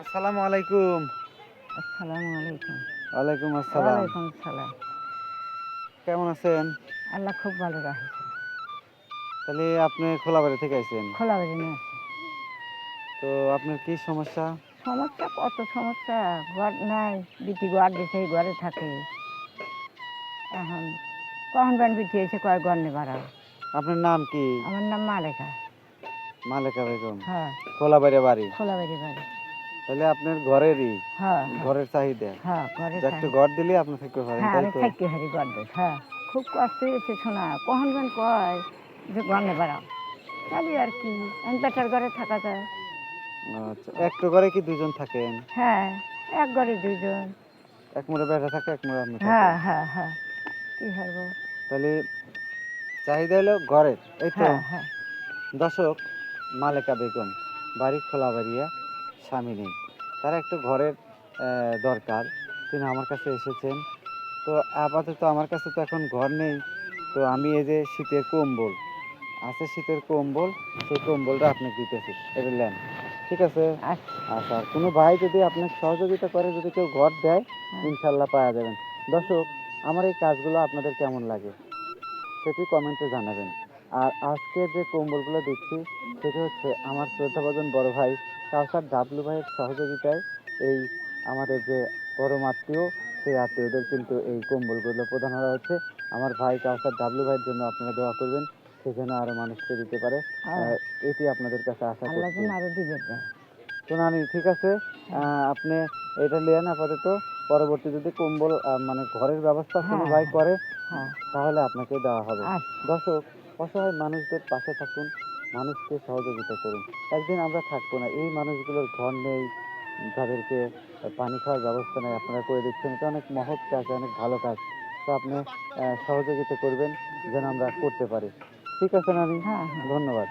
আসসালামু আলাইকুম। আসসালামু আলাইকুম। ওয়ালাইকুম আসসালাম। ওয়ালাইকুম সালাম। কেমন আছেন? আল্লাহ খুব ভালো রাখছে। তাহলে আপনি খোলাবাড়ি থেকে আইছেন। খোলাবাড়ি নিয়ে আছে। তো আপনার কি সমস্যা? সমস্যা কত সমস্যা। ঘর নাই, বিটি ঘর দিছে, ঘরে থাকে। এখন কখন বেন বিটি এসে কয় ঘর নে ভাড়া। আপনার নাম কি? আমার নাম মালেকা। মালেকা বেগম। হ্যাঁ, খোলাবাড়ি বাড়ি। খোলাবাড়ি বাড়ি। তাহলে আপনার ঘরেরই, হ্যাঁ, হ্যাঁ, ঘরের চাহিদা। হ্যাঁ, ঘরে যে একটা থাকে। ঘর দিলে আপনি থাকতে পারেন, হ্যাঁ, তাই আমি তো? থাকতে হারি ঘর দেশ। হ্যাঁ, খুব কষ্ট হয়েছে শোনা। কখন বেন কয় যে ঘর নে ভাড়া। তাহলে আর কি, বেটার ঘরে থাকা যায়। আচ্ছা, একটা ঘরে কি দুজন থাকেন? হ্যাঁ, এক ঘরে দুইজন। এক মোড়ে বেটা থাকে, এক মোড়ে আপনি হ্যাঁ, থাকেন। হ্যাঁ, হ্যাঁ, কি হারবো। তাহলে চাহিদা হলো ঘরের, এই তো? হ্যাঁ, হ্যাঁ, দর্শক, মালেকা বেগম, বাড়ি খোলাবাড়িয়া, স্বামী নেই। তার একটা ঘরের দরকার। তিনি আমার কাছে এসেছেন। তো আপাতত আমার কাছে তো এখন ঘর নেই। তো আমি এই যে শীতের কম্বল আছে, শীতের কম্বল, সেই কম্বলটা আপনাকে দিতেছি। এটা নেন। ঠিক আছে? আচ্ছা, আচ্ছা, আর কোনো ভাই যদি আপনাকে সহযোগিতা করে, যদি কেউ ঘর দেয়, হ্যাঁ, ইনশাল্লাহ পাওয়া যাবেন। দর্শক, আমার এই কাজগুলো আপনাদের কেমন লাগে সেটি কমেন্টে জানাবেন। আর আজকে যে কম্বলগুলো দিচ্ছি সেটি হচ্ছে আমার শ্রদ্ধাভাজন বড় ভাই কাউসার ডাবলু ভাইয়ের সহযোগিতায় এই আমাদের যে পরম আত্মীয়, সেই আত্মীয়দের কিন্তু এই কম্বলগুলো প্রদান করা হচ্ছে। আমার ভাই কাউসার ডাবলু ভাইয়ের জন্য আপনারা দোয়া করবেন, সে যেন আরও মানুষকে দিতে পারে। হ্যাঁ, এটি আপনাদের কাছে আশা আল্লাহ করছি। যেন আরো দিবে দেয়। তো নানি, ঠিক আছে, হ্যাঁ, আপনি এটা নেন আপাতত। পরবর্তী যদি কম্বল মানে ঘরের ব্যবস্থা কোনো হ্যাঁ, ভাই হ্যাঁ, করে, হ্যাঁ, তাহলে আপনাকে দেওয়া হবে। আচ্ছা, দর্শক, অসহায় মানুষদের পাশে থাকুন, মানুষকে সহযোগিতা করুন। একদিন আমরা থাকবো না, এই মানুষগুলোর ঘর নেই, তাদেরকে পানি খাওয়ার ব্যবস্থা নেই, আপনারা করে দিচ্ছেন। এটা অনেক মহৎ কাজ, অনেক ভালো কাজ। তো আপনি সহযোগিতা করবেন যেন আমরা করতে পারি। ঠিক আছে নানি, হ্যাঁ, হ্যাঁ। ধন্যবাদ।